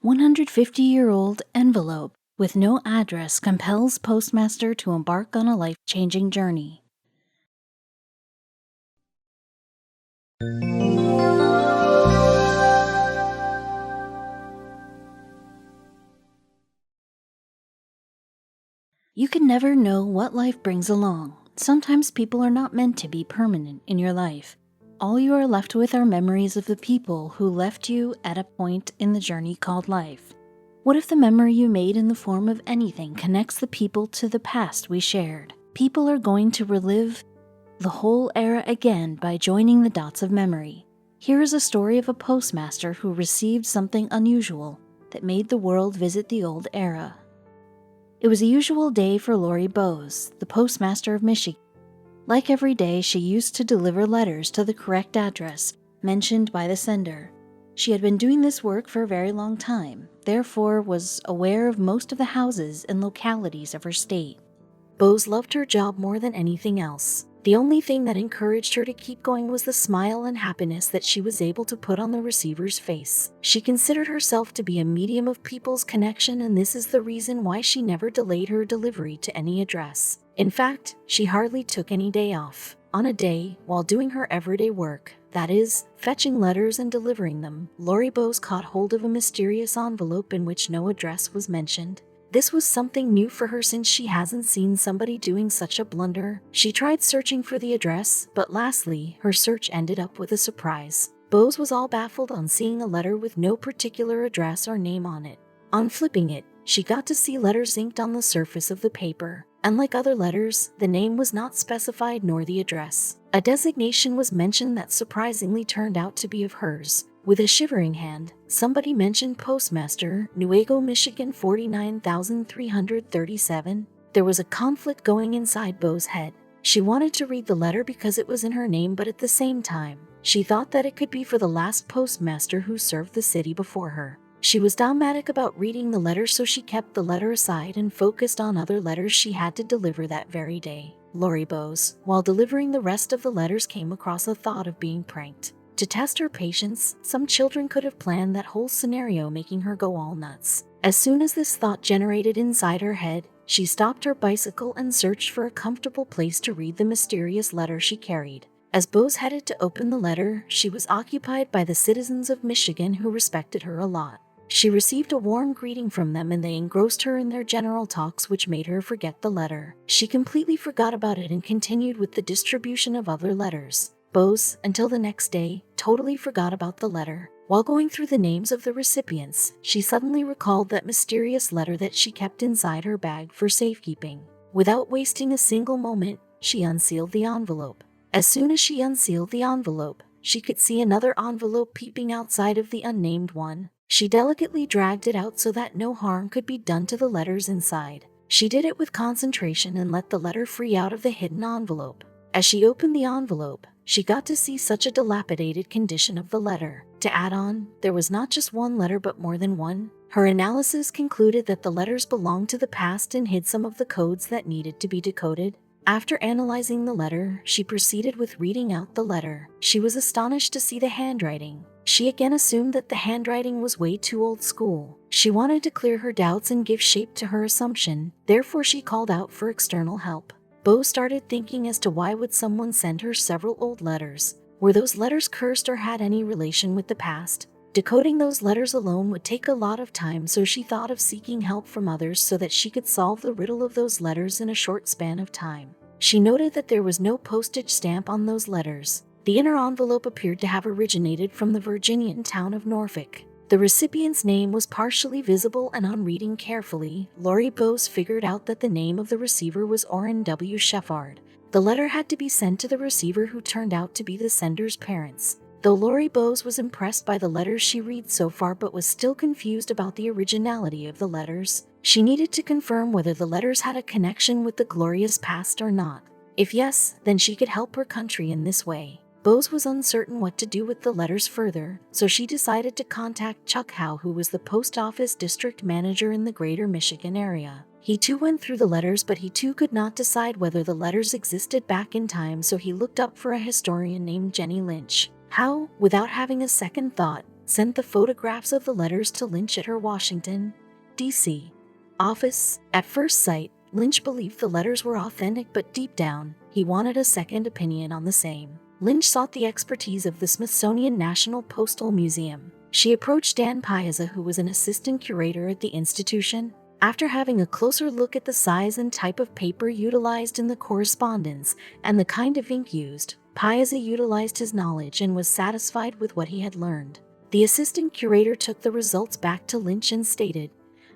150-year-old envelope with no address compels postmaster to embark on a life-changing journey. You can never know what life brings along. Sometimes people are not meant to be permanent in your life. All you are left with are memories of the people who left you at a point in the journey called life. What if the memory you made in the form of anything connects the people to the past we shared? People are going to relive the whole era again by joining the dots of memory. Here is a story of a postmaster who received something unusual that made the world visit the old era. It was a usual day for Lori Bowes, the postmaster of Michigan. Like every day, she used to deliver letters to the correct address mentioned by the sender. She had been doing this work for a very long time, therefore was aware of most of the houses and localities of her state. Bowes loved her job more than anything else. The only thing that encouraged her to keep going was the smile and happiness that she was able to put on the receiver's face. She considered herself to be a medium of people's connection, and this is the reason why she never delayed her delivery to any address. In fact, she hardly took any day off. On a day, while doing her everyday work, that is, fetching letters and delivering them, Lori Bowes caught hold of a mysterious envelope in which no address was mentioned. This was something new for her since she hasn't seen somebody doing such a blunder. She tried searching for the address, but lastly, her search ended up with a surprise. Bowes was all baffled on seeing a letter with no particular address or name on it. On flipping it, she got to see letters inked on the surface of the paper. Unlike other letters, the name was not specified nor the address. A designation was mentioned that surprisingly turned out to be of hers. With a shivering hand, somebody mentioned Postmaster, Newaygo, Michigan 49337. There was a conflict going inside Bowes' head. She wanted to read the letter because it was in her name, but at the same time, she thought that it could be for the last postmaster who served the city before her. She was dogmatic about reading the letter, so she kept the letter aside and focused on other letters she had to deliver that very day. Lori Bowes, while delivering the rest of the letters, came across a thought of being pranked. To test her patience, some children could have planned that whole scenario, making her go all nuts. As soon as this thought generated inside her head, she stopped her bicycle and searched for a comfortable place to read the mysterious letter she carried. As Bowes headed to open the letter, she was occupied by the citizens of Michigan who respected her a lot. She received a warm greeting from them, and they engrossed her in their general talks, which made her forget the letter. She completely forgot about it and continued with the distribution of other letters. Bowes, until the next day, totally forgot about the letter. While going through the names of the recipients, she suddenly recalled that mysterious letter that she kept inside her bag for safekeeping. Without wasting a single moment, she unsealed the envelope. As soon as she unsealed the envelope, she could see another envelope peeping outside of the unnamed one. She delicately dragged it out so that no harm could be done to the letters inside. She did it with concentration and let the letter free out of the hidden envelope. As she opened the envelope, she got to see such a dilapidated condition of the letter. To add on, there was not just one letter but more than one. Her analysis concluded that the letters belonged to the past and hid some of the codes that needed to be decoded. After analyzing the letter, she proceeded with reading out the letter. She was astonished to see the handwriting. She again assumed that the handwriting was way too old school. She wanted to clear her doubts and give shape to her assumption, therefore she called out for external help. Bowes started thinking as to why would someone send her several old letters. Were those letters cursed or had any relation with the past? Decoding those letters alone would take a lot of time, so she thought of seeking help from others so that she could solve the riddle of those letters in a short span of time. She noted that there was no postage stamp on those letters. The inner envelope appeared to have originated from the Virginian town of Norfolk. The recipient's name was partially visible, and on reading carefully, Lori Bowes figured out that the name of the receiver was Orrin W. Sheffard. The letter had to be sent to the receiver, who turned out to be the sender's parents. Though Lori Bowes was impressed by the letters she read so far but was still confused about the originality of the letters, she needed to confirm whether the letters had a connection with the glorious past or not. If yes, then she could help her country in this way. Bowes was uncertain what to do with the letters further, so she decided to contact Chuck Howe, who was the post office district manager in the greater Michigan area. He too went through the letters, but he too could not decide whether the letters existed back in time, so he looked up for a historian named Jenny Lynch. Howe, without having a second thought, sent the photographs of the letters to Lynch at her Washington, D.C. office. At first sight, Lynch believed the letters were authentic, but deep down, he wanted a second opinion on the same. Lynch sought the expertise of the Smithsonian National Postal Museum. She approached Dan Piazza, who was an assistant curator at the institution. After having a closer look at the size and type of paper utilized in the correspondence and the kind of ink used, Piazza utilized his knowledge and was satisfied with what he had learned. The assistant curator took the results back to Lynch and stated,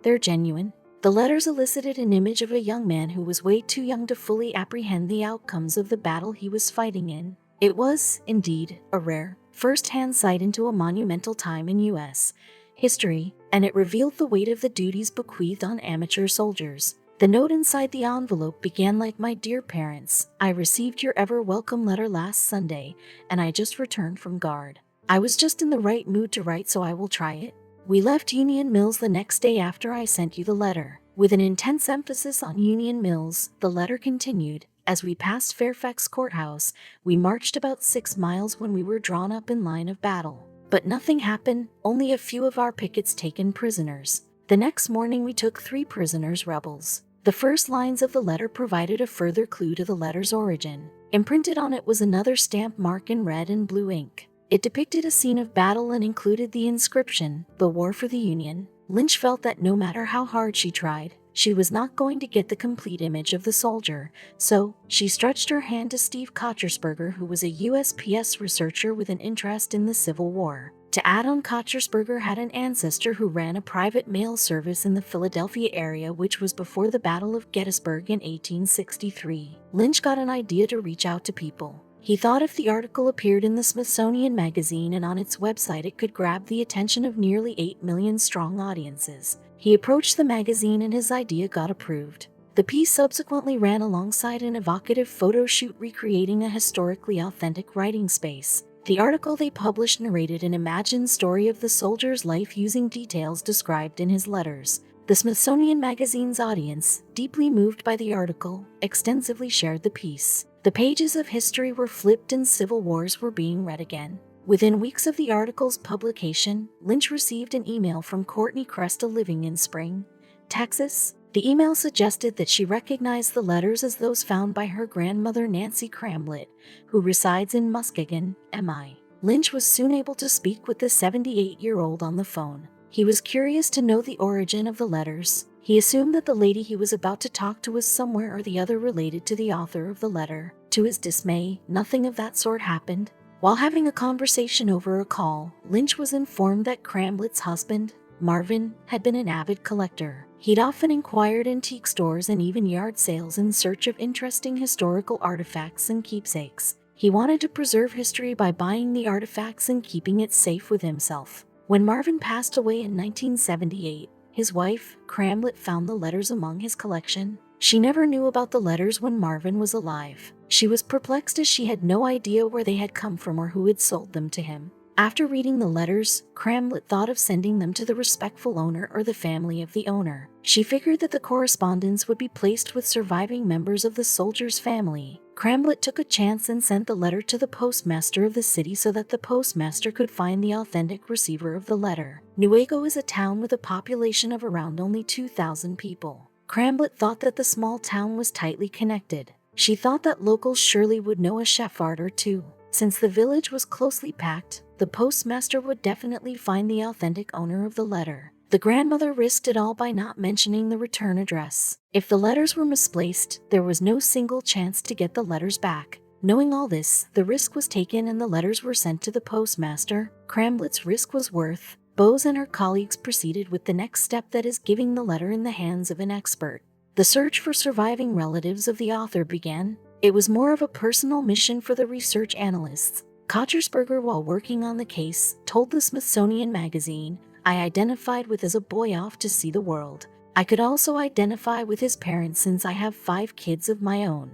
"They're genuine." The letters elicited an image of a young man who was way too young to fully apprehend the outcomes of the battle he was fighting in. It was, indeed, a rare, first-hand sight into a monumental time in U.S. history, and it revealed the weight of the duties bequeathed on amateur soldiers. The note inside the envelope began like, "My dear parents, I received your ever-welcome letter last Sunday, and I just returned from guard. I was just in the right mood to write, so I will try it. We left Union Mills the next day after I sent you the letter." With an intense emphasis on Union Mills, the letter continued, "As we passed Fairfax Courthouse, we marched about 6 miles when we were drawn up in line of battle. But nothing happened, only a few of our pickets taken prisoners. The next morning we took 3 prisoners, rebels." The first lines of the letter provided a further clue to the letter's origin. Imprinted on it was another stamp mark in red and blue ink. It depicted a scene of battle and included the inscription, "The War for the Union." Lynch felt that no matter how hard she tried, she was not going to get the complete image of the soldier, so she stretched her hand to Steve Kochersberger, who was a USPS researcher with an interest in the Civil War. To add on, Kochersberger had an ancestor who ran a private mail service in the Philadelphia area, which was before the Battle of Gettysburg in 1863. Lynch got an idea to reach out to people. He thought if the article appeared in the Smithsonian Magazine and on its website, it could grab the attention of nearly 8 million strong audiences. He approached the magazine and his idea got approved. The piece subsequently ran alongside an evocative photo shoot recreating a historically authentic writing space. The article they published narrated an imagined story of the soldier's life using details described in his letters. The Smithsonian Magazine's audience, deeply moved by the article, extensively shared the piece. The pages of history were flipped and civil wars were being read again. Within weeks of the article's publication, Lynch received an email from Courtney Cresta living in Spring, Texas. The email suggested that she recognized the letters as those found by her grandmother Nancy Cramblett, who resides in Muskegon, MI. Lynch was soon able to speak with the 78-year-old on the phone. He was curious to know the origin of the letters. He assumed that the lady he was about to talk to was somewhere or the other related to the author of the letter. To his dismay, nothing of that sort happened. While having a conversation over a call, Lynch was informed that Cramblett's husband, Marvin, had been an avid collector. He'd often inquired antique stores and even yard sales in search of interesting historical artifacts and keepsakes. He wanted to preserve history by buying the artifacts and keeping it safe with himself. When Marvin passed away in 1978, his wife, Cramblett, found the letters among his collection. She never knew about the letters when Marvin was alive. She was perplexed as she had no idea where they had come from or who had sold them to him. After reading the letters, Cramblett thought of sending them to the respectful owner or the family of the owner. She figured that the correspondence would be placed with surviving members of the soldier's family. Cramblett took a chance and sent the letter to the postmaster of the city so that the postmaster could find the authentic receiver of the letter. Newaygo is a town with a population of around only 2,000 people. Cramblett thought that the small town was tightly connected. She thought that locals surely would know a shepherd or two. Since the village was closely packed, the postmaster would definitely find the authentic owner of the letter. The grandmother risked it all by not mentioning the return address. If the letters were misplaced, there was no single chance to get the letters back. Knowing all this, the risk was taken and the letters were sent to the postmaster. Cramblett's risk was worth. Bose and her colleagues proceeded with the next step, that is giving the letter in the hands of an expert. The search for surviving relatives of the author began. It was more of a personal mission for the research analysts. Kochersberger, while working on the case, told the Smithsonian Magazine, "I identified with as a boy off to see the world. I could also identify with his parents since I have 5 kids of my own."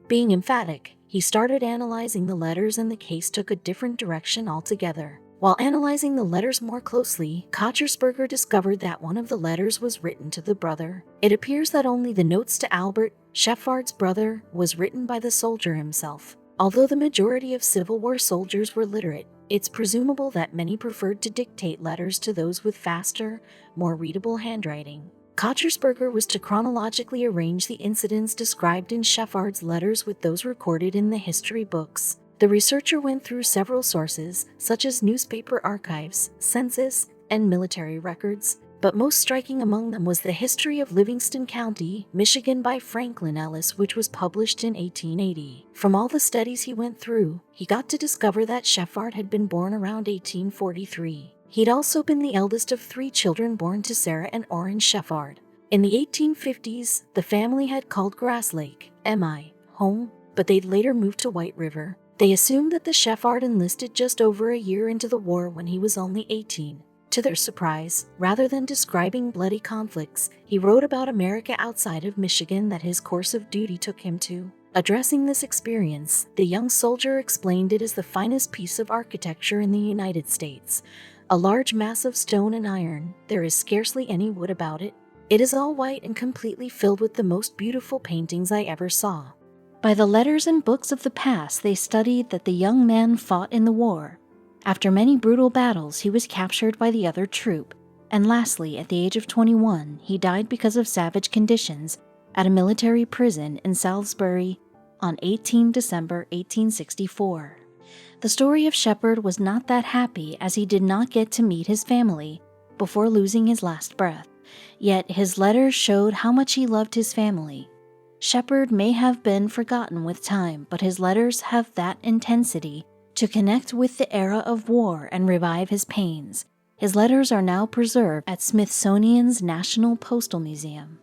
Being emphatic, he started analyzing the letters and the case took a different direction altogether. While analyzing the letters more closely, Kochersberger discovered that one of the letters was written to the brother. It appears that only the notes to Albert, Shephard's brother, was written by the soldier himself. Although the majority of Civil War soldiers were literate, it's presumable that many preferred to dictate letters to those with faster, more readable handwriting. Kochersberger was to chronologically arrange the incidents described in Shepard's letters with those recorded in the history books. The researcher went through several sources, such as newspaper archives, census, and military records, but most striking among them was the History of Livingston County, Michigan by Franklin Ellis, which was published in 1880. From all the studies he went through, he got to discover that Shepard had been born around 1843. He'd also been the eldest of 3 children born to Sarah and Orrin Shepard. In the 1850s, the family had called Grass Lake, MI, home, but they'd later moved to White River. They assumed that the Shepard enlisted just over a year into the war when he was only 18. To their surprise, rather than describing bloody conflicts, he wrote about America outside of Michigan that his course of duty took him to. Addressing this experience, the young soldier explained it as the finest piece of architecture in the United States. A large mass of stone and iron, there is scarcely any wood about it. It is all white and completely filled with the most beautiful paintings I ever saw. By the letters and books of the past, they studied that the young man fought in the war. After many brutal battles, he was captured by the other troop, and lastly, at the age of 21, he died because of savage conditions at a military prison in Salisbury on 18 December 1864. The story of Shepard was not that happy, as he did not get to meet his family before losing his last breath, yet his letters showed how much he loved his family. Shepard may have been forgotten with time, but his letters have that intensity to connect with the era of war and revive his pains. His letters are now preserved at Smithsonian's National Postal Museum.